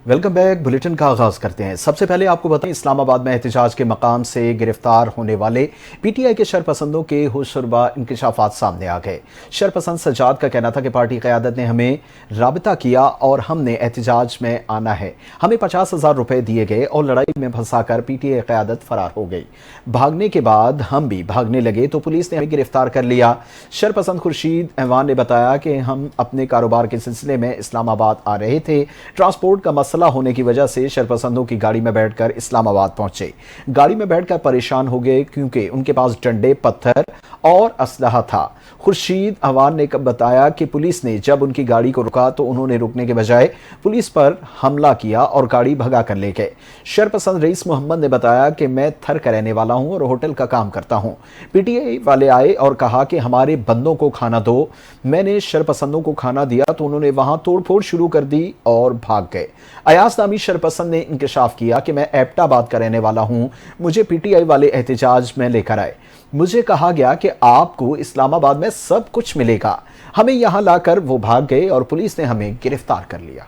Welcome back. Bulletin का आगाज करते हैं। सबसे पहले आपको बताएं, इस्लामाबाद में एहतजाज के मकाम से गिरफ्तार होने वाले पीटीआई के शरपसंदों के होशरुबा इंकशाफात सामने आ गए। शरपसंद सज्जाद का कहना था कि पार्टी क़यादत ने हमें राबिता किया और हमने एहतजाज में आना है। हमें 50,000 रुपए दिए गए और लड़ाई में फंसाकर पीटीआई क़यादत फरार हो गई। भागने के बाद हम भी भागने लगे तो पुलिस ने हमें गिरफ्तार कर लिया। शरपसंद खुर्शीद अहवान ने बताया कि हम अपने कारोबार के सिलसिले में इस्लामाबाद आ रहे थे। ट्रांसपोर्ट का मसला होने की वजह से शरपसंदों की गाड़ी में बैठकर इस्लामाबाद पहुंचे। गाड़ी में बैठकर परेशान हो गए क्योंकि उनके पास डंडे, पत्थर और असलहा था। खुर्शीद अहवान ने बताया कि पुलिस ने जब उनकी गाड़ी को रुका तो उन्होंने रुकने के बजाय पुलिस पर हमला किया और गाड़ी भगा कर ले गए। शरपसंद रईस मोहम्मद ने बताया कि मैं थर का रहने वाला हूं और होटल का काम करता हूं। पीटीआई वाले आए और कहा कि हमारे बंदों को खाना दो। मैंने शरपसंदों को खाना दिया तो उन्होंने वहां तोड़फोड़ शुरू कर दी और भाग गए। अयास नामी शरपसंद ने इंकशाफ किया कि मैं एबटाबाद का रहने वाला हूं। मुझे पीटीआई वाले एहतजाज में लेकर आए। मुझे कहा गया कि आपको इस्लामाबाद में सब कुछ मिलेगा। हमें यहां लाकर वो भाग गए और पुलिस ने हमें गिरफ्तार कर लिया।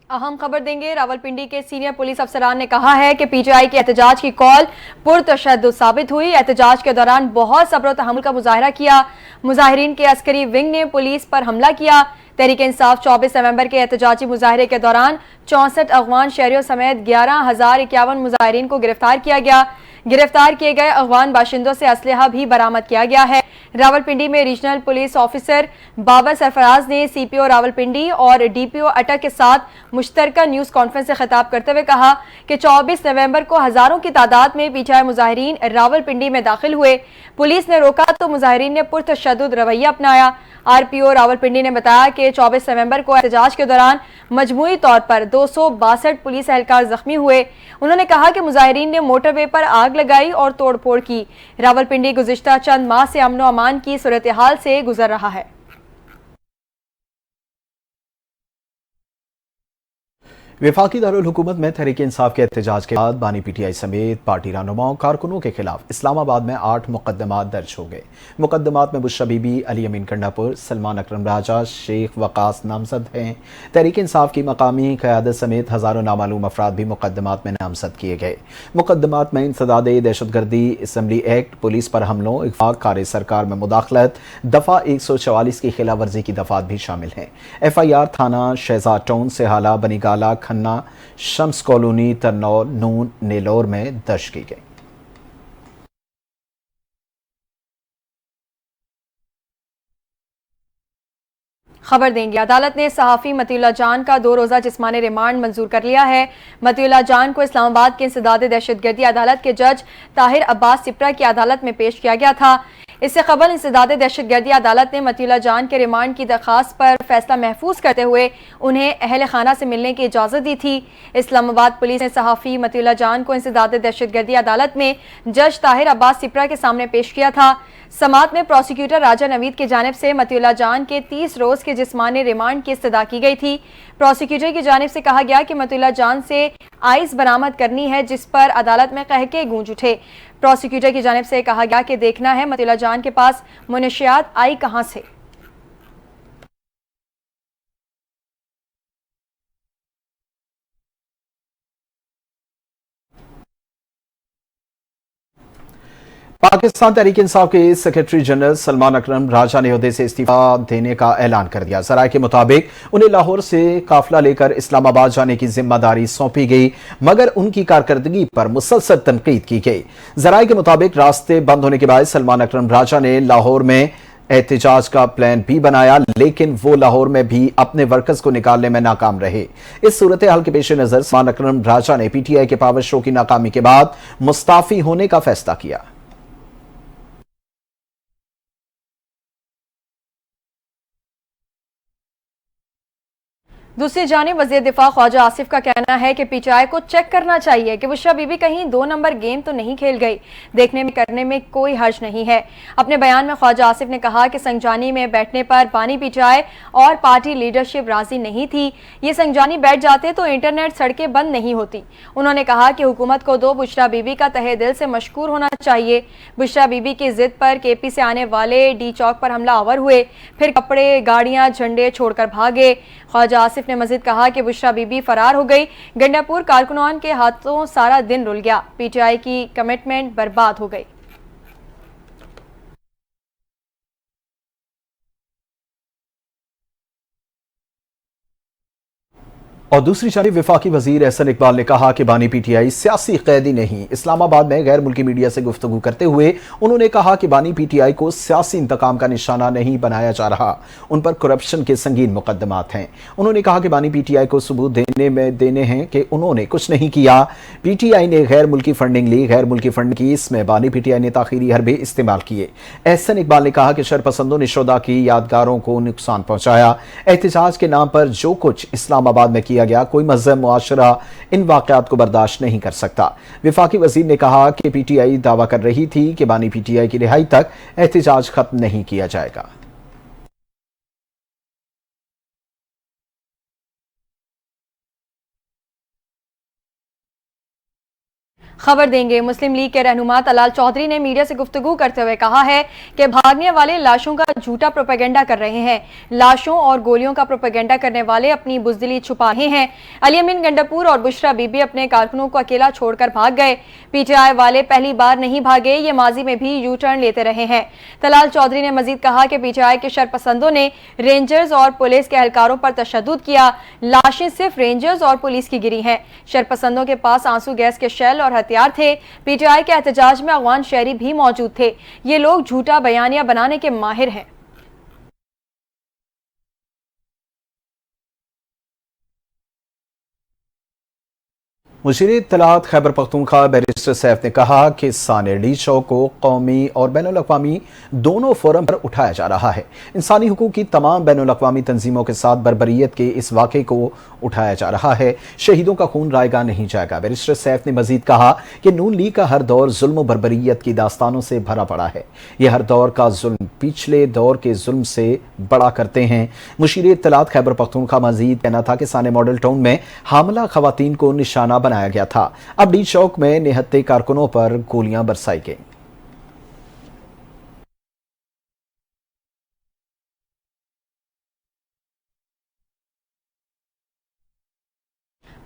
अहम खबर देंगे। रावलपिंडी के सीनियर पुलिस अफसरान ने कहा है कि पीटीआई के एहतजाज की कॉल पुरतशद्दुद साबित हुई। एहतजाज के दौरान बहुत सब्र तहम्मुल का मुजाहरा किया। मुजाहिरीन के अस्करी विंग ने पुलिस पर हमला किया। तहरीक इंसाफ 24 नवंबर के एहतजाजी मुजाहरे के दौरान 64 अफगान शहरियों समेत 11,051 मुजाहिरीन को गिरफ्तार किया गया। गिरफ्तार किए गए अफगान बाशिंदों से असलहा भी बरामद किया गया है। रावलपिंडी में regional police officer Babar Sarfaraz ने सीपीओ रावलपिंडी और डीपीओ अटक के साथ मुश्तरका न्यूज कॉन्फ्रेंस से खिताब करते हुए कहा कि 24 नवंबर को हजारों की तादाद में पीटीआई मुजाहिरीन रावलपिंडी में दाखिल हुए। पुलिस ने रोका तो मुजाहिरीन ने पुरतशद्दुद रवैया अपनाया। आरपीओ रावलपिंडी ने बताया कि 24 नवंबर को एहतजाज के दौरान मजमूई तौर पर 262 पुलिस एहलकार जख्मी हुए। उन्होंने कहा कि मुजाहिरीन ने मोटरवे पर आग लगाई और तोड़फोड़ की। रावलपिंडी गुज़िश्ता चंद माह से अमन व अमान की सूरत हाल से गुजर रहा है। वफाकी दारुल हुकूमत में तहरीक इंसाफ के एहतजाज के बाद बानी पीटीआई समेत पार्टी रहनुमाओं कारकुनों के खिलाफ इस्लामाबाद में 8 मुकदमात दर्ज हो गए। मुकदमात में बुशरा बीबी, अली अमीन कंडापुर, सलमान अकरम राजा, शेख वकास नामजद हैं। तहरीक इंसाफ की मकामी क़यादत समेत हज़ारों नामालूम अफराद भी मुकदमात में नामजद किए गए। मुकदमात में इंसदादे दहशतगर्दी, असम्बली एक्ट, पुलिस पर हमलों, इग़वा, कार्य सरकार में मुदाखलत, दफ़ा 144 की खिलाफ वर्जी की दफ़ात भी शामिल हैं। FIR थाना शहजाद टाउन, सेहाला, बनीगाला, खन्ना, शम्स कॉलोनी, तरनौल, नून, नेलोर में दर्ज की गई। खबर देंगे। अदालत ने सहाफ़ी मतीउल्लाह जान का 2 रोज़ा जिस्मानी रिमांड मंजूर कर लिया है। मतीउल्लाह जान को इस्लामाबाद के इंसदाद दहशतगर्दी अदालत के जज ताहिर अब्बास सिप्रा की अदालत में पेश किया गया था। इससे कबल इंसदाद दहशतगर्दी अदालत ने मतीउल्लाह जान के रिमांड की दरख्वास्त पर फैसला महफूज करते हुए उन्हें अहल खाना से मिलने की इजाज़त दी थी। इस्लामाबाद पुलिस ने सहाफ़ी मतीउल्लाह जान को इंसदाद दहशतगर्दी अदालत में जज ताहिर अब्बास सिप्रा के सामने पेश किया था। समात में प्रोसिक्यूटर राजा नवीद की जानिब से मतीउल्लाह जान के 30 रोज के जिस्मानी रिमांड की इस्तदा की गई थी। प्रोसिक्यूटर की जानिब से कहा गया कि मतीउल्लाह जान से आइस बरामद करनी है, जिस पर अदालत में कहके गूंज उठे। प्रोसिक्यूटर की जानिब से कहा गया कि देखना है मतीउल्लाह जान के पास मुनशियात आई कहां से। पाकिस्तान तहरीक इंसाफ के सेक्रेटरी जनरल सलमान अकरम राजा ने ओहदे से इस्तीफा देने का ऐलान कर दिया। ज़राए के मुताबिक उन्हें लाहौर से काफिला लेकर इस्लामाबाद जाने की जिम्मेदारी सौंपी गई, मगर उनकी कारकर्दगी पर मुसलसल तनकीद की गई। ज़राए के मुताबिक रास्ते बंद होने के बाद सलमान अकरम राजा ने लाहौर में एहतजाज का प्लान भी बनाया, लेकिन वो लाहौर में भी अपने वर्कर्स को निकालने में नाकाम रहे। इस सूरत हाल के पेश नजर सलमान अकरम राजा ने पीटीआई के पावर शो की नाकामी के बाद मुस्ताफी होने का फैसला किया। दूसरी जानिब वज़ीर दिफा ख्वाजा आसिफ का कहना है कि पीटीआई को चेक करना चाहिए कि बुशरा बीबी कहीं 2 नंबर गेम तो नहीं खेल गई। देखने में करने में कोई हर्ज नहीं है। अपने बयान में ख्वाजा आसिफ ने कहा कि संगजानी में बैठने पर बानी पीटीआई और पार्टी लीडरशिप राजी नहीं थी। ये संगजानी बैठ जाते तो इंटरनेट सड़कें बंद नहीं होती। उन्होंने कहा कि हुकूमत को दो बुशरा बीबी का तहे दिल से मशकूर होना चाहिए। बुशरा बीबी की जिद पर केपी से आने वाले डी चौक पर हमला आवर हुए, फिर कपड़े, गाड़ियां, झंडे छोड़कर भागे। ख्वाजा आसिफ ने मजीद कहा कि बुशरा बीबी फरार हो गई। गंडापुर कारकुनान के हाथों सारा दिन रुल गया। पीटीआई की कमिटमेंट बर्बाद हो गई। और दूसरी जानिब वफाकी वजीर एहसन इकबाल ने कहा कि बानी पीटीआई सियासी कैदी नहीं। इस्लामाबाद में गैर मुल्की मीडिया से गुफ्तगू करते हुए उन्होंने कहा कि बानी पीटीआई को सियासी इंतकाम का निशाना नहीं बनाया जा रहा, उन पर करप्शन के संगीन मुकदमात हैं। उन्होंने कहा कि बानी पीटीआई को सबूत देने हैं कि उन्होंने कुछ नहीं किया। पीटीआई ने गैर मुल्की फंडिंग ली, गैर मुल्की फंड की, इसमें बानी पीटीआई ने ताखीरी हरबे इस्तेमाल किए। एहसन इकबाल ने कहा कि शरपसंदों ने शोदा की यादगारों को नुकसान पहुंचाया। एहतजाज के नाम पर जो कुछ इस्लामाबाद में किया गया, कोई मजहब मुआशरा इन वाकयात को बर्दाश्त नहीं कर सकता। वफाकी वजीर ने कहा कि पीटीआई दावा कर रही थी कि बानी पीटीआई की रिहाई तक एहतजाज खत्म नहीं किया जाएगा। खबर देंगे। मुस्लिम लीग के रहनुमा तलाल चौधरी ने मीडिया से गुफ्तगू करते हुए कहा है कि भागने वाले लाशों का झूठा प्रोपेगेंडा कर रहे हैं। लाशों और गोलियों का प्रोपेगेंडा करने वाले अपनी बुजदिली छुपा रहे हैं। अली अमीन गंडापुर और बुशरा बीबी अपने कारकुनों को अकेला छोड़कर भाग गए। पीटीआई वाले पहली बार नहीं भागे, ये माजी में भी यू टर्न लेते रहे हैं। तलाल चौधरी ने मजीद कहा कि पीटीआई के शरपसंदों ने रेंजर्स और पुलिस के एहलकारों पर तशद्दुद किया। लाशें सिर्फ रेंजर्स और पुलिस की गिरी हैं। शरपसंदों के पास आंसू गैस के शेल और हथियार थे। पीटीआई के एहतजाज में अफगान शहरी भी मौजूद थे। ये लोग झूठा बयानिया बनाने के माहिर हैं। मुशीर इत्तलात खैबर पख्तूनख्वा बैरिस्टर सैफ ने कहा कि सानेडी शो को कौमी और बैनुल अक़वामी दोनों फोरम पर उठाया जा रहा है। इंसानी हुकूक की तमाम बैनुल अक़वामी तंजीमों के साथ बर्बरियत के इस वाक़े को उठाया जा रहा है। शहीदों का खून रायगा नहीं जाएगा। बैरिस्टर सैफ ने मजीद कहा कि नून लीग का हर दौर जुल्म बर्बरियत की दास्तानों से भरा पड़ा है। यह हर दौर का जुल्म पिछले दौर के जुल्म से बड़ा करते हैं। मुशीर इत्तलात खैबर पख्तूनख्वा मजीद कहना था कि साने मॉडल टाउन में हामला खवातीन को निशाना बनाया गया था। अब डी चौक में निहत्ते कारकुनों पर गोलियां बरसाई गईं।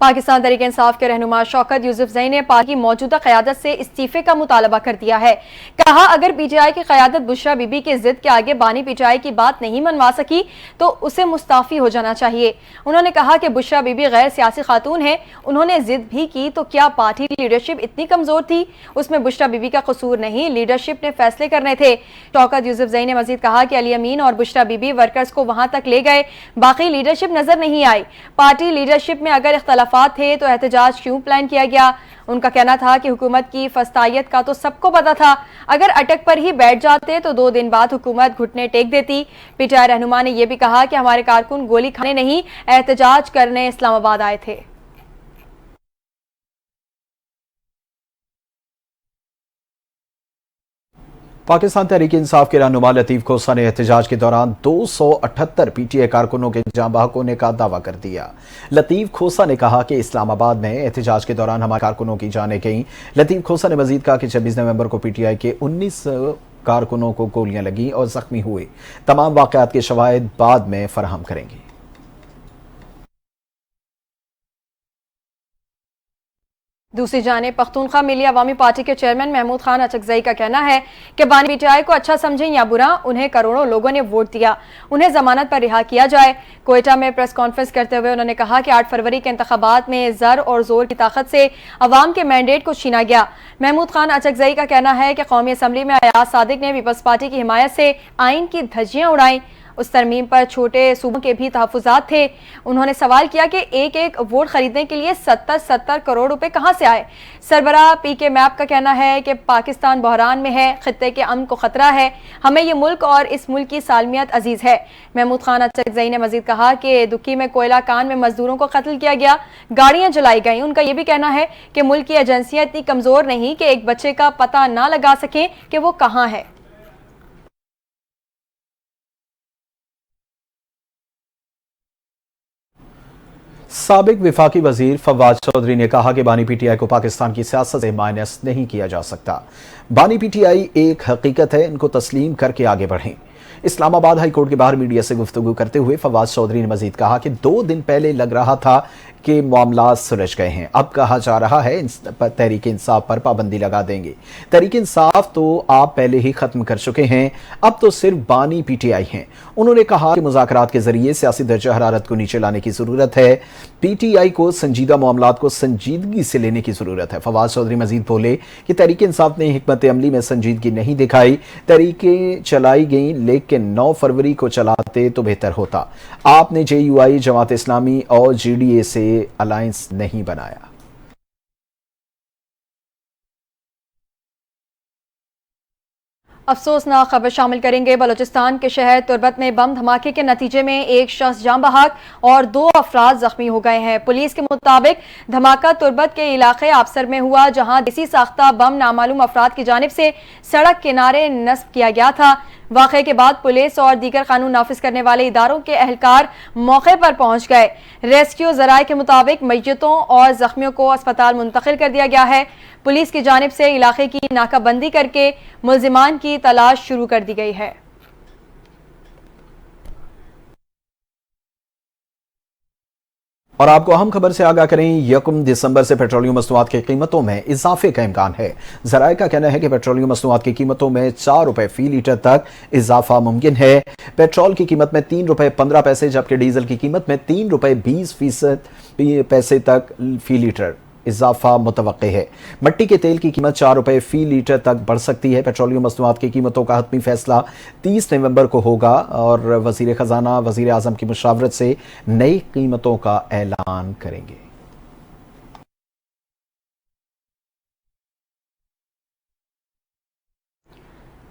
पाकिस्तान तहरीक इंसाफ के रहनुमा शौकत यूसुफजई ने पार्टी की मौजूदा क़यादत से इस्तीफे का मुतालबा कर दिया है। कहा, अगर पीटीआई की क़यादत बुशरा बीबी के जिद के आगे बानी पीटीआई की बात नहीं मनवा सकी तो उसे मुस्ताफ़ी हो जाना चाहिए। उन्होंने कहा कि बुशरा बीबी गैर सियासी खातून है, उन्होंने जिद भी की तो क्या पार्टी लीडरशिप इतनी कमजोर थी? उसमें बुशरा बीबी का कसूर नहीं, लीडरशिप ने फैसले करने थे। शौकत यूसुफजई ने मजीद कहा कि अली अमीन और बुशरा बीबी वर्कर्स को वहां तक ले गए, बाकी लीडरशिप नजर नहीं आई। पार्टी लीडरशिप में अगर इख्तलाफ थे तो एहतजाज क्यों प्लान किया गया? उनका कहना था कि हुकूमत की फस्तायत का तो सबको पता था, अगर अटक पर ही बैठ जाते तो 2 दिन बाद हुकूमत घुटने टेक देती। पीटीआई रहनुमा ने यह भी कहा कि हमारे कारकुन गोली खाने नहीं, एहतजाज करने इस्लामाबाद आए थे। पाकिस्तान तहरीक इंसाफ के रहनुमा लतीफ खोसा ने एहतजाज के दौरान 278 पीटीआई कारकुनों के जाँ बहक होने का दावा कर दिया। लतीफ खोसा ने कहा कि इस्लामाबाद में एहतजाज के दौरान हमारे कारकुनों की जानें गईं। लतीफ खोसा ने मजीद कहा कि 26 नवंबर को पीटीआई के 19 कारकुनों को गोलियां लगीं और जख्मी हुए। तमाम वाकयात के शवाहिद बाद में फराहम करेंगे। दूसरी जानिब पख्तूनख्वा मिली अवामी पार्टी के चेयरमैन महमूद खान अचकजई का कहना है कि बानी पीटीआई को अच्छा समझें या बुरा, उन्हें करोड़ों लोगों ने वोट दिया, उन्हें जमानत पर रिहा किया जाए। कोयटा में प्रेस कॉन्फ्रेंस करते हुए उन्होंने कहा कि 8 फरवरी के इंतखाबात में जर और जोर की ताकत से अवाम के मैंडेट को छीना गया। महमूद खान अचकजई का कहना है कि कौमी असम्बली में अयाज सादिक ने पीपल्स पार्टी की हिमायत से आइन की धज्जियां उड़ाई। उस तरमीम पर छोटे सूबों के भी तहफुजात थे। उन्होंने सवाल किया कि एक एक वोट खरीदने के लिए 70 करोड़ रुपए कहां से आए। सरबराह पीके मैप का कहना है कि पाकिस्तान बहरान में है, खित्ते के अमन को खतरा है, हमें ये मुल्क और इस मुल्क की सालमियत अजीज है। महमूद खान अचकजई ने मजीद कहा कि दुक्की में कोयला कान में मजदूरों को कत्ल किया गया, गाड़ियां जलाई गई। उनका यह भी कहना है कि मुल्क की एजेंसियां इतनी कमजोर नहीं कि एक बच्चे का पता ना लगा सकें कि वो कहां है। साबिक विफाकी वजीर फवाद चौधरी ने कहा कि बानी पीटीआई को पाकिस्तान की सियासत से माइनस नहीं किया जा सकता। बानी पीटीआई एक हकीकत है, इनको तस्लीम करके आगे बढ़ें। इस्लामाबाद हाई कोर्ट के बाहर मीडिया से गुफ्तगू करते हुए फवाद चौधरी ने मजीद कहा कि 2 दिन पहले लग रहा था कि मामला सुलझ गए हैं, अब कहा जा रहा है तहरीक इंसाफ पर पाबंदी लगा देंगे। तहरीक इंसाफ तो आप पहले ही खत्म कर चुके हैं, अब तो सिर्फ बानी पीटीआई हैं। उन्होंने कहा कि मुज़ाकरात के जरिए सियासी दर्जा हरारत को नीचे लाने की जरूरत है। पीटीआई को संजीदा मामलात को संजीदगी से लेने की जरूरत है। फवाद चौधरी मजीद बोले कि तहरीक इंसाफ ने हिकमत अमली में संजीदगी नहीं दिखाई, तहरीकें चलाई गई लेकिन 9 फरवरी को चलाते तो बेहतर होता। आपने JUI, जमात इस्लामी और GDA से अलायंस नहीं बनाया। अफसोसनाक खबर शामिल करेंगे। बलूचिस्तान के शहर तुर्बत में बम धमाके के नतीजे में एक शख्स जान बहक और 2 अफराद जख्मी हो गए हैं। पुलिस के मुताबिक धमाका तुर्बत के इलाके आबसर में हुआ, जहां देसी साख्ता बम नामालूम अफराद की जानिब से सड़क किनारे नस्ब किया गया था। वाक़े के बाद पुलिस और दीगर कानून नाफिज करने वाले इदारों के एहलकार मौके पर पहुंच गए। रेस्क्यू जराये के मुताबिक मैयतों और जख्मियों को अस्पताल मुंतकिल कर दिया गया है। पुलिस की जानिब से इलाके की नाकाबंदी करके मुल्जिमान की तलाश शुरू कर दी गई है। और आपको अहम खबर से आगाह करें, 1 दिसंबर से पेट्रोलियम मसनूआत की कीमतों में इजाफे का इम्कान है। जराये का कहना है कि पेट्रोलियम मसनूआत की कीमतों में 4 रुपए फी लीटर तक इजाफा मुमकिन है। पेट्रोल की कीमत में 3 रुपए 15 पैसे जबकि डीजल की कीमत में 3 रुपए 20 पैसे तक फी लीटर इजाफा मुतवक्के है। मट्टी के तेल की कीमत 4 रुपए फी लीटर तक बढ़ सकती है। पेट्रोलियम मसनूआत की कीमतों का हतमी फैसला 30 नवंबर को होगा और वजीर खजाना वजीर आजम की मुशावरत से नई कीमतों का ऐलान करेंगे।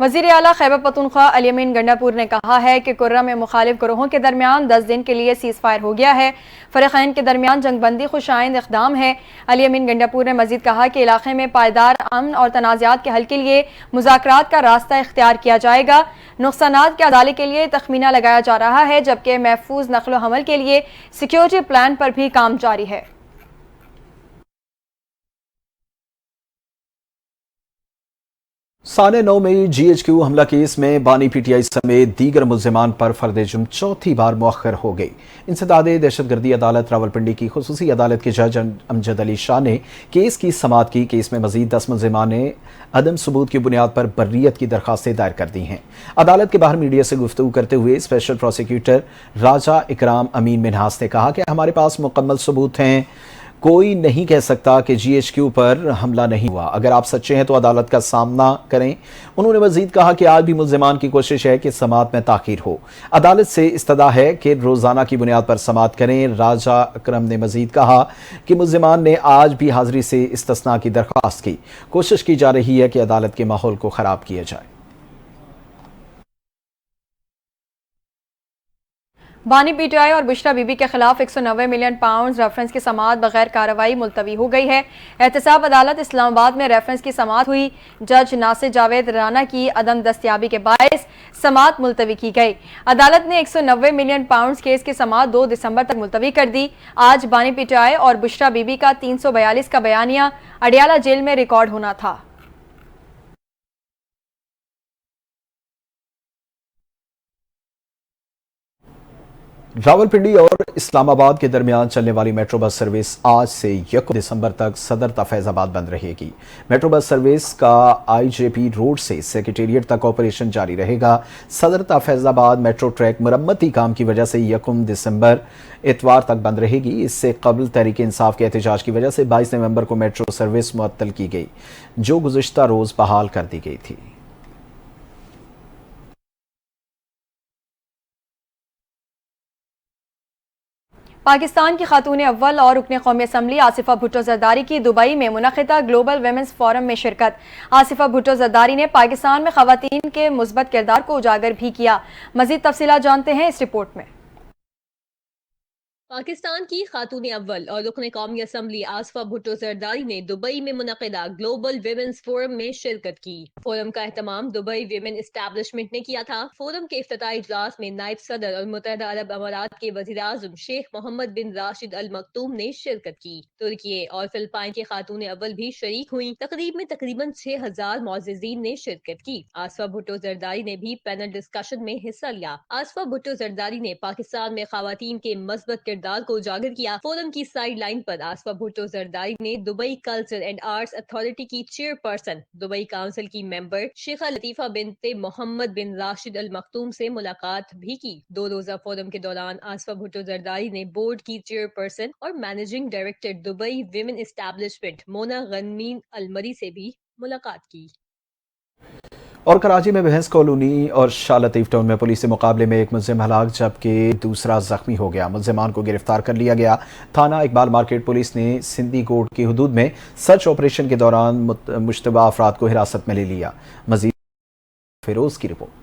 वज़ीर आला खैबर पख्तूनख्वा अली अमीन गंडापुर ने कहा है कि कुर्रा में मुखालिफ ग्रोहों के दरमियान 10 दिन के लिए सीज फायर हो गया है। फरीक़ैन के दरमियान जंगबंदी खुशाइंद इक़दाम है। अली अमीन गंडापुर ने मजीद कहा कि इलाके में पायदार अमन और तनाज़ात के हल के लिए मुज़ाकरात का रास्ता इख्तियार किया जाएगा। नुकसानात के अदाले के लिए तखमीना लगाया जा रहा है, जबकि महफूज नकलो हमल के लिए सिक्योरिटी प्लान पर भी काम जारी है। 9:30 में GHQ हमला केस में बानी पीटीआई समेत दीगर मुल्जिमान पर फर्द जुर्म चौथी बार मुअख्खर हो गई। इंसदादे दहशतगर्दी अदालत रावलपिंडी की खुसूसी अदालत के जज अमजद अली शाह ने केस की समाअत की। केस में मजीद 10 मुल्जिमान ने अदम सबूत की बुनियाद पर बर्रियत की दरखास्तें दायर कर दी हैं। अदालत के बाहर मीडिया से गुफ्तगू करते हुए स्पेशल प्रोसिक्यूटर राजा इकराम अमीन मिन्हास ने कहा कि हमारे पास मुकम्मल सबूत हैं, कोई नहीं कह सकता कि GHQ पर हमला नहीं हुआ। अगर आप सच्चे हैं तो अदालत का सामना करें। उन्होंने मजीद कहा कि आज भी मुल्जिमान की कोशिश है कि समाअत में ताखीर हो। अदालत से इस्तदा है कि रोजाना की बुनियाद पर समाअत करें। राजा अकरम ने मजीद कहा कि मुल्जिमान ने आज भी हाजिरी से इस्तिस्ना की दरख्वास्त की। कोशिश की जा रही है कि अदालत के माहौल को खराब किया जाए। बानी पीटीआई और बुशरा बीबी के खिलाफ 190 मिलियन पाउंड रेफरेंस की समाअत बगैर कार्रवाई मुलतवी हो गई है। एहतसाब अदालत इस्लामाबाद में रेफरेंस की समाअत हुई। जज नासिर जावेद राना की अदम दस्तयाबी के बायस समाअत मुलतवी की गई। अदालत ने 190 मिलियन पाउंड केस की समाअत 2 दिसंबर तक मुलतवी कर दी। आज बानी पीटीआई और बुशरा बीबी का 342 का बयानिया अडियाला जेल में रिकॉर्ड होना था। रावलपिंडी और इस्लामाबाद के दरमियान चलने वाली मेट्रो बस सर्विस आज से 1 दिसंबर तक सदर ता फैजाबाद बंद रहेगी। मेट्रो बस सर्विस का IJP रोड से सेक्रेटेरिएट तक ऑपरेशन जारी रहेगा। सदर ता फैजाबाद मेट्रो ट्रैक मरम्मती काम की वजह से 1 दिसंबर इतवार तक बंद रहेगी। इससे कबल तहरीक इंसाफ के एहतजाज की वजह से 22 नवंबर को मेट्रो सर्विस मुअत्तल की गई, जो गुज़िश्ता रोज बहाल कर दी गई थी। पाकिस्तान की खातून अव्वल और रुकन कौमी असम्बली आसिफा भुट्टो जरदारी की दुबई में मुनक़िदा ग्लोबल वेमेंस फोरम में शिरकत। आसिफा भुट्टो जरदारी ने पाकिस्तान में ख़वातीन के मुस्बत किरदार को उजागर भी किया। मज़ीद तफसीलात जानते हैं इस रिपोर्ट में। पाकिस्तान की खातून अव्वल और रुकन कौमी असम्बली आसिफा भुट्टो जरदारी ने दुबई में मुनक़िदा ग्लोबल विमेंस फोरम में शिरकत की। फोरम का एहतमाम दुबई विमेन एस्टैब्लिशमेंट ने किया था। फोरम के इफ्तिताई इजलास में नायब सदर और मुत्तहदा अरब अमारात के वज़ीर-ए-आज़म शेख मोहम्मद बिन राशिद अल मकतूम ने शिरकत की। तुर्की और फिलिपाइन की खातून अव्वल भी शरीक हुई। तकरीब में तकरीबन 6000 मोअज़्ज़िज़ीन ने शिरकत की। आसिफा भुट्टो जरदारी ने भी पैनल डिस्कशन में हिस्सा लिया। आसिफा भुट्टो जरदारी ने पाकिस्तान में ख़वातीन के मस्बत किरदार को उजागर किया। फोरम की साइड लाइन पर आसिफा भुट्टो जरदारी ने Dubai culture and arts authority की चेयरपर्सन, दुबई काउंसिल की मेंबर शेखा लतीफा बिनते मोहम्मद बिन राशिद अल मकतूम से मुलाकात भी की। 2 रोजा फोरम के दौरान आसिफा भुट्टो जरदारी ने बोर्ड की चेयरपर्सन और managing director Dubai women establishment Mona Ghanem Al Marri से भी मुलाकात की। और कराची में भैंस कॉलोनी और शाह लतीफ टाउन में पुलिस के मुकाबले में एक मुलजिम हलाक जबकि दूसरा जख्मी हो गया। मुलजिमान को गिरफ्तार कर लिया गया। थाना इकबाल मार्केट पुलिस ने सिंधी कोर्ट की हदूद में सर्च ऑपरेशन के दौरान मुश्तबा अफराद को हिरासत में ले लिया। मजीद फिरोज की रिपोर्ट।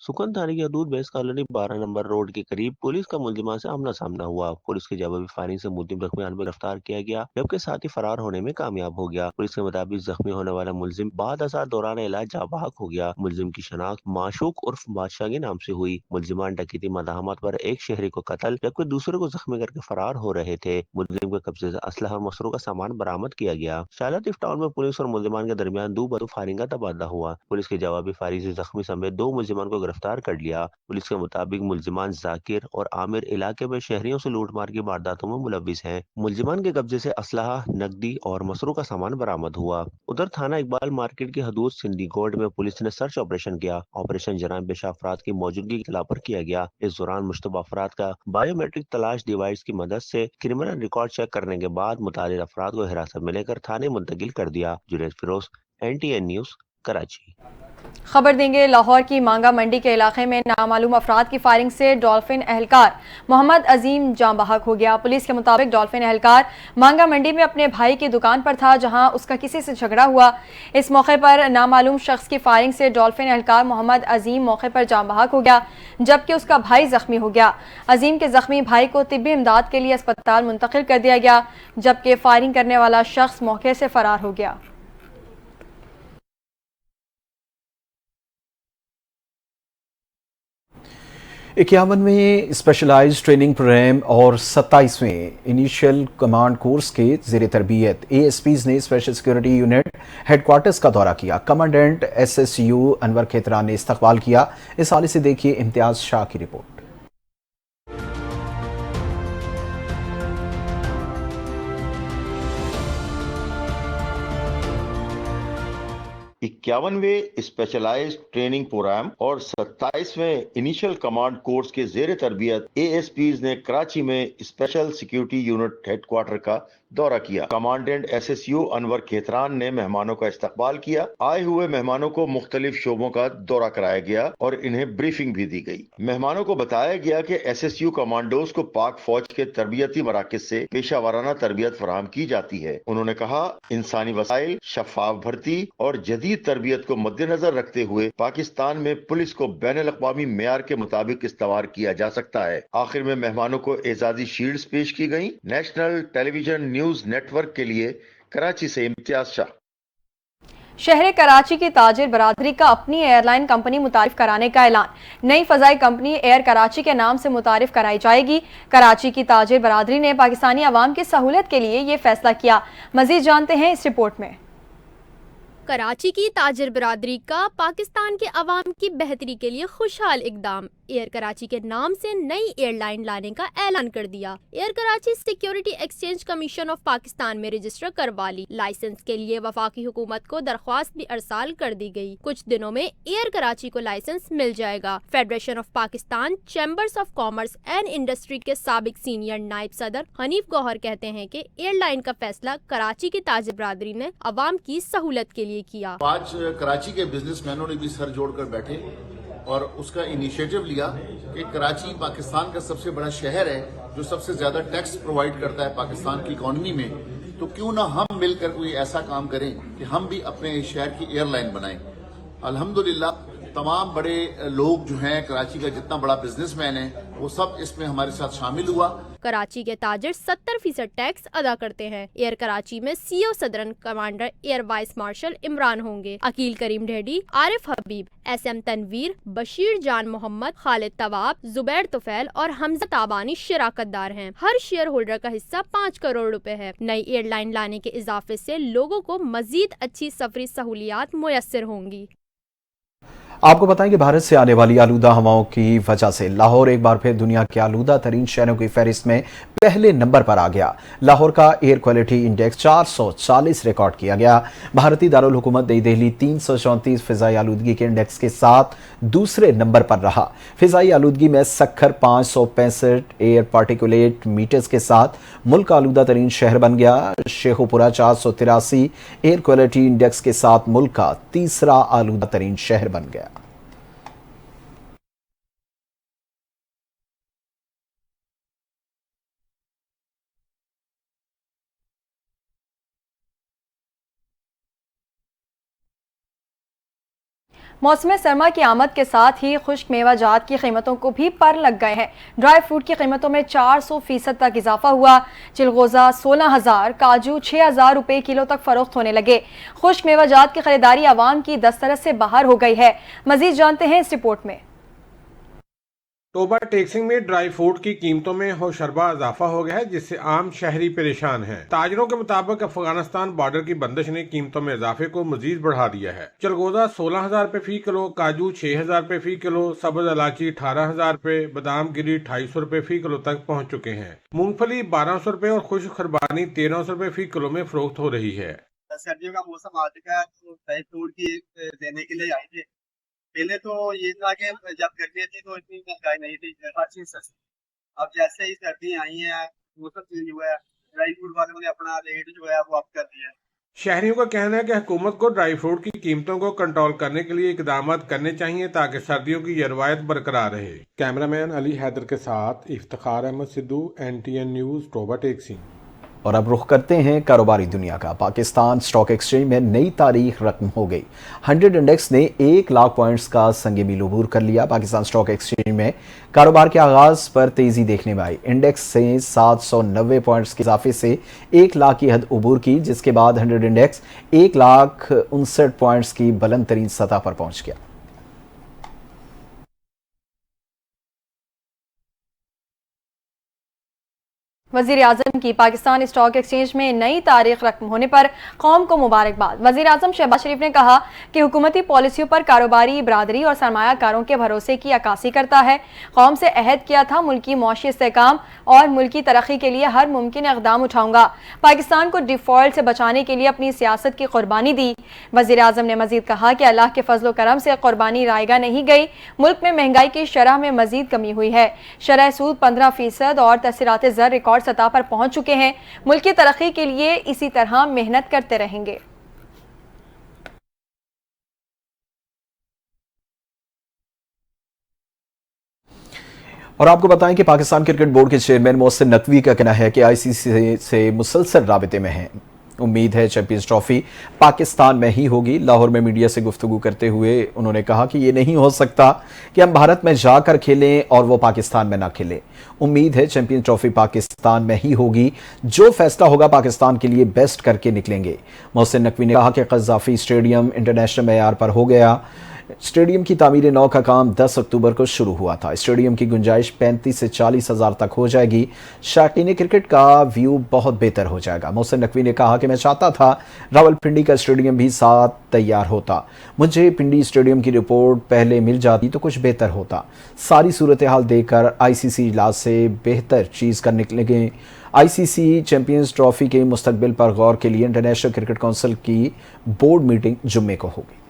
सुकन थाने की हदूद बेस कॉलोनी 12 नंबर रोड के करीब पुलिस का मुलजिमान से आमना सामना हुआ। पुलिस की जवाबी फायरिंग से मुलजिम जख्मी हाल में गिरफ्तार किया गया, जबकि साथ ही फरार होने में कामयाब हो गया। पुलिस के मुताबिक जख्मी होने वाला मुलजिम बाद असार दौरान इलाज जाबाक हो गया। मुलजिम की शनाख्त माशूक उर्फ बादशाह के नाम से हुई। मुलजिमान डकैती मदाहमत पर एक शहरी को कत्ल जबकि दूसरे को जख्मी करके फरार हो रहे थे। मुलजिम के कब्जे से असलहा और मसरूक का सामान बरामद किया गया। शाह लतीफ टाउन में पुलिस और मुलजिमान के दरमियान दो बदू फायरिंग का तबादला हुआ। पुलिस की जवाबी फायरिंग से जख्मी समेत 2 मुलजिमान को गिरफ्तार कर लिया। पुलिस के मुताबिक मुलजिमान जाकिर और आमिर इलाके में शहरियों से लूटमार की वारदातों में मुलविस हैं। मुलजिमान के कब्जे से असलहा, नकदी और मसरूक का सामान बरामद हुआ। उधर थाना इकबाल मार्केट की हदूद सिंधी कोर्ट में पुलिस ने सर्च ऑपरेशन किया। ऑपरेशन जराइम पेशा अफराद की मौजूदगी की इत्तला पर किया गया। इस दौरान मुश्तबा अफराद का बायोमेट्रिक तलाश डिवाइस की मदद से क्रिमिनल रिकॉर्ड चेक करने के बाद मुतालिक अफराद को हिरासत में लेकर थाने मुंतकिल कर दिया। Junaid Feroz, NTN news, Karachi. खबर देंगे लाहौर की मांगा मंडी के इलाके में नामालूम अफराद की फायरिंग से डॉल्फिन एहलकार मोहम्मद अजीम जाँ बहक हो गया। पुलिस के मुताबिक डॉल्फिन एहलकार मांगा मंडी में अपने भाई की दुकान पर था, जहां उसका किसी से झगड़ा हुआ। इस मौके पर नामालूम शख्स की फायरिंग से डॉल्फिन एहलकार मोहम्मद अजीम मौके पर जाँ बहक हो गया, जबकि उसका भाई जख्मी हो गया। अजीम के जख्मी भाई को तिब्बी इमदाद के लिए अस्पताल मुंतकिल कर दिया गया, जबकि फायरिंग करने वाला शख्स मौके से फरार हो गया। 51वें स्पेशलाइज्ड ट्रेनिंग प्रोग्राम और 27वें इनिशियल कमांड कोर्स के ज़ेर तरबियत ASPs ने स्पेशल सिक्योरिटी यूनिट हेडक्वार्टर्स का दौरा किया। कमांडेंट SSU अनवर खेतरान ने इस्तकबाल किया। इस हवाले से देखिए इम्तियाज शाह की रिपोर्ट। 51वें स्पेशलाइज्ड ट्रेनिंग प्रोग्राम और 27वें इनिशियल कमांड कोर्स के ज़ेर तरबियत ASPs ने कराची में स्पेशल सिक्योरिटी यूनिट हेडक्वार्टर का दौरा किया। कमांडेंट SSU अनवर खेतरान ने मेहमानों का इस्तकबाल किया। आए हुए मेहमानों को मुख्तलिफ शोबों का दौरा कराया गया और इन्हें ब्रीफिंग भी दी गई। मेहमानों को बताया गया कि SSU कमांडोज को पाक फौज के तरबियती मराकज से पेशा वाराना तरबियत फराहम की जाती है। उन्होंने कहा, इंसानी वसाइल, शफाफ भर्ती और जदीद तरबियत को मद्देनजर रखते हुए पाकिस्तान में पुलिस को बैनुल अक़वामी मेयार के मुताबिक इस्तवार किया जा सकता है। आखिर में मेहमानों को एजाजी शील्ड्स पेश की गई। नेशनल टेलीविजन न्यूज नेटवर्क के लिए कराची से इम्तियाज शाह। शहर कराची की ताजिर बरादरी का अपनी एयरलाइन कंपनी मुतारिफ कराने का ऐलान। नई फजाई कंपनी एयर कराची के नाम से मुतारिफ कराई जाएगी। कराची की ताजिर बरादरी ने पाकिस्तानी अवाम की सहूलत के लिए ये फैसला किया। मजीद जानते हैं इस रिपोर्ट में। कराची की ताजिर बरादरी का पाकिस्तान के अवाम की बेहतरी के लिए खुशहाल इकदाम। एयर कराची के नाम से नई एयरलाइन लाने का ऐलान कर दिया। Air Karachi security exchange commission of Pakistan में रजिस्टर करवा ली। लाइसेंस के लिए वफाकी हुकूमत को दरख्वास्त भी अरसाल कर दी गई। कुछ दिनों में एयर कराची को लाइसेंस मिल जाएगा। Federation of Pakistan chambers of commerce and industry के साबिक सीनियर नायब सदर हनीफ गौहर कहते हैं कि एयरलाइन का फैसला कराची की ताजिर बरादरी ने अवाम की सहूलत के लिए किया। आज कराची के बिजनेसमैनों ने भी सर जोड़कर बैठे और उसका इनिशिएटिव लिया कि कराची पाकिस्तान का सबसे बड़ा शहर है, जो सबसे ज्यादा टैक्स प्रोवाइड करता है पाकिस्तान की इकोनॉमी में, तो क्यों ना हम मिलकर कोई ऐसा काम करें कि हम भी अपने शहर की एयरलाइन बनाएं। अल्हम्दुलिल्लाह तमाम बड़े लोग जो हैं, कराची का जितना बड़ा बिजनेसमैन है, वो सब इसमें हमारे साथ शामिल हुआ। कराची के ताजिर 70% टैक्स अदा करते हैं। एयर कराची में CO southern commander air vice marshal Imran होंगे। अकील करीम ढेडी, आरिफ हबीब, SM तनवीर, बशीर जान मोहम्मद, खालिद तवाब, जुबैर तुफैल और हमजा ताबानी शराकतदार हैं। हर शेयर होल्डर का हिस्सा 5 करोड़ रुपए है। नई एयरलाइन लाने के इजाफे से लोगों को मजीद अच्छी सफरी सहूलियात मुयस्सर होंगी। आपको बताएं कि भारत से आने वाली आलूदा हवाओं की वजह से लाहौर एक बार फिर दुनिया के आलूदा तरीन शहरों की फहरिस्त में पहले नंबर पर आ गया। लाहौर का एयर क्वालिटी इंडेक्स 440 रिकॉर्ड किया गया। भारतीय दारुल हुकूमत नई दिल्ली 334 फिजाई आलूदगी के इंडेक्स के साथ दूसरे नंबर पर रहा। फिजाई आलूदगी में सक्खर 565 एयर पार्टिकुलेट मीटर्स के साथ मुल्क का आलूदा तरीन शहर बन गया। शेखुपुरा 483 एयर क्वालिटी इंडेक्स के साथ मुल्क का तीसरा आलूदा तरीन शहर बन गया। मौसम सरमा की आमद के साथ ही खुश्क मेवाजात की कीमतों को भी पर लग गए हैं। ड्राई फ्रूट की कीमतों में 400% तक इजाफा हुआ। चिलगोजा 16,000, काजू 6,000 रुपए किलो तक फरोख्त होने लगे। खुश्क मेवाजात की खरीदारी आवाम की दस्तरस से बाहर हो गई है। मजीद जानते हैं इस रिपोर्ट में। टोबा टेक्सिंग में ड्राई फ्रूट की कीमतों में होशरबा इजाफा हो गया है, जिससे आम शहरी परेशान हैं। ताजरों के मुताबिक अफगानिस्तान बॉर्डर की बंदिश ने कीमतों में इजाफे को मजीद बढ़ा दिया है। चलगोजा 16,000 रुपए फी किलो, काजू 6,000 रुपए फी किलो, सब्ज इलायची 18,000 रुपए, बादाम गिरी 250 रुपए फी किलो तक पहुँच चुके हैं। मूंगफली 1200 रुपए और खुश्क खरबानी 1300 रुपए फी किलो में फरोख्त हो रही है। सर्दियों का मौसम आ चुका है, तो ड्राई फ्रूट की देने के लिए आए थे। पहले तो ये था कि जब गर्मियाँ थी तो इतनी महंगाई नहीं थी, हर चीज सस्ती। अब जैसे ही सर्दी आई है, मौसम चेंज हुआ है, ड्राई फ्रूट वालों ने अपना रेट जो है वो अप कर दिया है। शहरियों का कहना है कि हुकूमत को ड्राई फ्रूट की कीमतों को कंट्रोल करने के लिए इकदाम करने चाहिए ताकि सर्दियों की यह रवायत बरकरार रहे। कैमरामैन अली हैदर के साथ इफ्तिखार अहमद सिद्धू, NTN न्यूज़, टोबा टेक्सिंग। और अब रुख करते हैं कारोबारी दुनिया का। पाकिस्तान स्टॉक एक्सचेंज में नई तारीख रकम हो गई। 100 इंडेक्स ने 1 लाख पॉइंट्स का संग मील अबूर कर लिया। पाकिस्तान स्टॉक एक्सचेंज में कारोबार के आगाज पर तेजी देखने में आई। इंडेक्स से 790 पॉइंट्स के इजाफे से 1 लाख की हद अबूर की, जिसके बाद 100 इंडेक्स 1,59,000 पॉइंट्स की बुलंद तरीन सतह पर पहुंच गया। वजीर आजम की पाकिस्तान स्टॉक एक्सचेंज में नई तारीख रकम होने पर कौम को मुबारकबाद। वजीर आजम शहबाज शरीफ ने कहा कि हुकूमती पॉलिसियों पर कारोबारी बरादरी और सरमायाकारों के भरोसे की अक्कासी करता है। कौम से अहद किया था मुल्की मौशी इस्तेहकाम और मुल्की तरक्की के लिए हर मुमकिन इक़दाम उठाऊंगा। पाकिस्तान को डिफॉल्ट से बचाने के लिए अपनी सियासत की कुर्बानी दी। वजीर आजम ने मजीद कहा कि अल्लाह के फजल करम से कुर्बानी रायगा नहीं गई। मुल्क में महंगाई की शरह में मजीद कमी हुई है। शरह सूद 15% और तसीरात ज़र रिकॉर्ड सतह पर पहुंच चुके हैं। मुल्क की तरक्की के लिए इसी तरह मेहनत करते रहेंगे। और आपको बताएं कि पाकिस्तान क्रिकेट बोर्ड के चेयरमैन मोहसिन नकवी का कहना है कि ICC से मुसलसल राबिते में हैं। उम्मीद है चैंपियंस ट्रॉफी पाकिस्तान में ही होगी। लाहौर में मीडिया से गुफ्तगू करते हुए उन्होंने कहा कि ये नहीं हो सकता कि हम भारत में जाकर खेलें और वो पाकिस्तान में ना खेलें। उम्मीद है चैंपियंस ट्रॉफी पाकिस्तान में ही होगी। जो फैसला होगा पाकिस्तान के लिए बेस्ट करके निकलेंगे। मोहसिन नकवी ने कहा कि क़ज़ाफ़ी स्टेडियम इंटरनेशनल मेयार पर हो गया। स्टेडियम की तामीर नौ का काम 10 अक्टूबर को शुरू हुआ था। स्टेडियम की गुंजाइश 35 से 40 हज़ार तक हो जाएगी। शाकीन क्रिकेट का व्यू बहुत बेहतर हो जाएगा। मोहसिन नकवी ने कहा कि मैं चाहता था रावलपिंडी का स्टेडियम भी साथ तैयार होता। मुझे पिंडी स्टेडियम की रिपोर्ट पहले मिल जाती तो कुछ बेहतर होता। सारी सूरत हाल देखकर ICC इजलास से बेहतर चीज़ करने लगे। ICC चैंपियंस ट्रॉफी के मुस्तकबिल पर गौर के लिए इंटरनेशनल क्रिकेट काउंसिल की बोर्ड मीटिंग जुम्मे को होगी।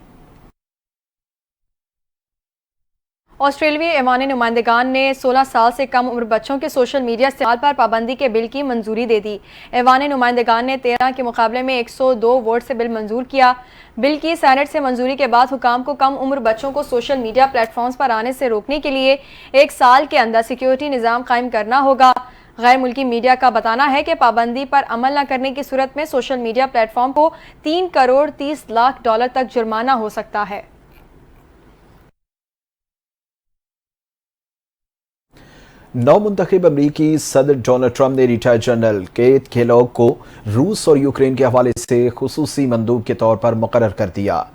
ऑस्ट्रेलियाई ऐवान नुमाइंदगान ने 16 साल से कम उम्र बच्चों के सोशल मीडिया इस्तेमाल पर पाबंदी के बिल की मंजूरी दे दी। ऐवान नुमाइंदगान ने 13 के मुकाबले में 102 वोट से बिल मंजूर किया। बिल की सेनेट से मंजूरी के बाद हुकाम को कम उम्र बच्चों को सोशल मीडिया प्लेटफॉर्म्स पर आने से रोकने के लिए 1 साल के अंदर सिक्योरिटी निज़ाम कायम करना होगा। गैर मुल्की मीडिया का बताना है कि पाबंदी पर अमल न करने की सूरत में सोशल मीडिया प्लेटफॉर्म को 3 करोड़ 30 लाख डॉलर तक जुर्माना हो सकता है। नवमुंतखब अमरीकी सदर डोनाल्ड ट्रंप ने रिटायर्ड जनरल केथ केलॉग को रूस और यूक्रेन के हवाले से खुसूसी मंदूब के तौर पर मुकर्रर कर दिया।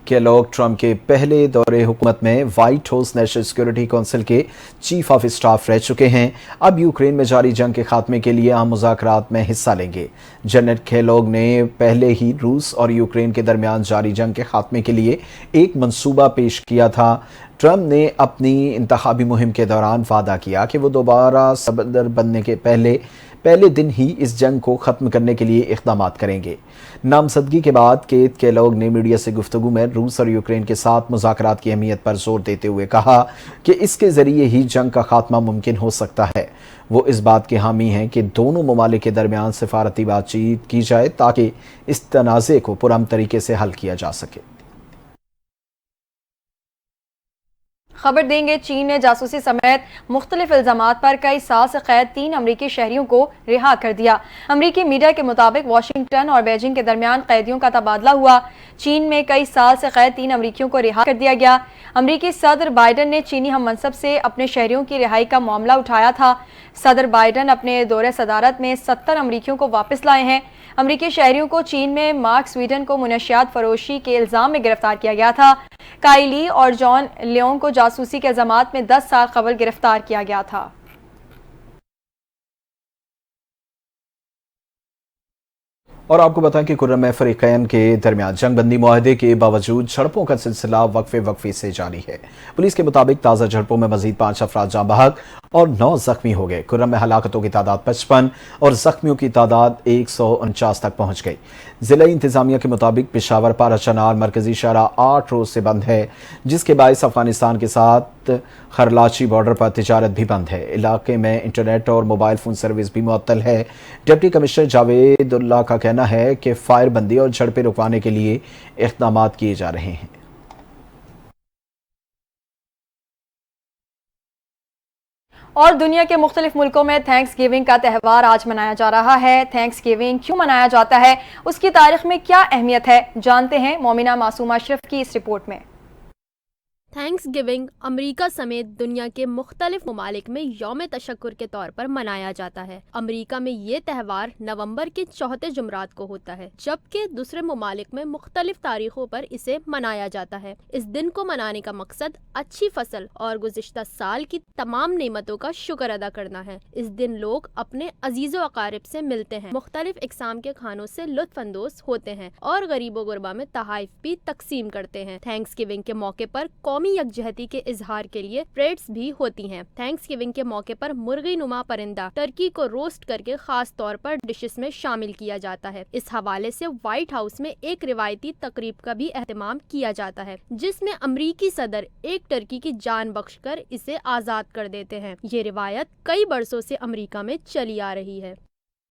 केलॉग ट्रंप के पहले दौरे हुकूमत में white house national security council के चीफ ऑफ स्टाफ रह चुके हैं। अब यूक्रेन में जारी जंग के खात्मे के लिए अहम मुज़ाकरात में हिस्सा लेंगे। जनरल केलॉग ने पहले ही रूस और यूक्रेन के दरमियान जारी जंग के खात्मे के लिए एक मंसूबा पेश किया था। ट्रंप ने अपनी इंतखाबी मुहिम के दौरान वादा किया कि वो दोबारा सदर बनने के पहले दिन ही इस जंग को ख़त्म करने के लिए इक़दाम करेंगे। नामजदगी के बाद केथ केलॉग ने मीडिया से गुफ्तगू में रूस और यूक्रेन के साथ मुज़ाकरात की अहमियत पर जोर देते हुए कहा कि इसके ज़रिए ही जंग का खात्मा मुमकिन हो सकता है। वो इस बात के हामी हैं कि दोनों ममालिक के दरमियान सिफारती बातचीत की जाए ताकि इस तनाज़े को पुरअमन तरीके से हल किया जा सके। खबर देंगे, चीन ने जासूसी समेत मुख्तलिफ इल्जामात पर कई साल से कैद 3 अमरीकी शहरियों को रिहा कर दिया। अमरीकी मीडिया के मुताबिक वाशिंगटन और बीजिंग के दरमियान कैदियों का तबादला हुआ। चीन में कई साल से कैद 3 अमरीकियों को रिहा कर दिया गया। अमरीकी सदर बाइडन ने चीनी हम मनसब से अपने शहरियों की रिहाई का मामला उठाया था। सदर बाइडन अपने दौरे सदारत में 70 अमरीकियों को वापस लाए हैं। अमरीकी शहरियों को चीन में मार्क स्वीडन को मुनशियात फरोशी के इल्जाम में गिरफ्तार किया गया था। काइली और जॉन लियोंग को जासूसी के इल्जामात में 10 साल कबल गिरफ्तार किया गया था। और आपको बताएं कि कुर्रम फरीकैन के दरमियान जंगबंदी मुआहदे के बावजूद झड़पों का सिलसिला वक्फे से जारी है। पुलिस के मुताबिक ताज़ा झड़पों में मजीद 5 अफराद जाँ बहक और 9 जख्मी हो गए। कुर्रम में हलाकतों की तादाद 55 और जख्मियों की तादाद 149 तक पहुंच गई। जिला इंतजामिया के मुताबिक पेशावर पारा चनार मरकजी शहरा 8 रोज से बंद है, जिसके बायस अफगानिस्तान के साथ खरलाची बॉर्डर पर तिजारत भी बंद है। इलाके में इंटरनेट और मोबाइल फोन सर्विस भी मुअत्तल है। डिप्टी कमिश्नर जावेदुल्लाह का कहना है कि फायरबंदी और झड़पें रुकवाने के लिए इक़दाम किए जा रहे हैं। और दुनिया के मुख्तलिफ मुल्कों में थैंक्स गिविंग का त्यौहार आज मनाया जा रहा है। थैंक्स गिविंग क्यों मनाया जाता है, उसकी तारीख में क्या अहमियत है, जानते हैं मोमिना मासूमा अशरफ की इस रिपोर्ट में। थैंक्स गिविंग अमरीका समेत दुनिया के मुख्तलिफ ममालिक में यौम तशक्कुर के तौर पर मनाया जाता है। अमरीका में ये त्यौहार नवंबर के चौथे जुमरात को होता है, जबकि दूसरे ममालिक में मुख्तलिफ तारीखों पर इसे मनाया जाता है। इस दिन को मनाने का मकसद अच्छी फसल और गुज़िश्ता साल की तमाम नेमतों का शुक्र अदा करना है। इस दिन लोग अपने अजीज़ो अकारिब से मिलते हैं, मुख्तलिफ इकसाम के खानों से लुत्फ़अंदोज़ होते हैं और गरीबो गुरबा में तहाइफ भी तकसीम करते हैं। थैंक्स गिविंग के मौके पर कौमी यकजहती के इजहार के लिए परेड्स भी होती हैं। थैंक्स गिविंग के मौके पर मुर्गी नुमा परिंदा टर्की को रोस्ट करके खास तौर पर डिशेस में शामिल किया जाता है। इस हवाले से व्हाइट हाउस में एक रिवायती तकरीब का भी एहतमाम किया जाता है, जिसमें अमरीकी सदर एक टर्की की जान बख्शकर इसे आजाद कर देते हैं। ये रिवायत कई बरसों से अमरीका में चली आ रही है।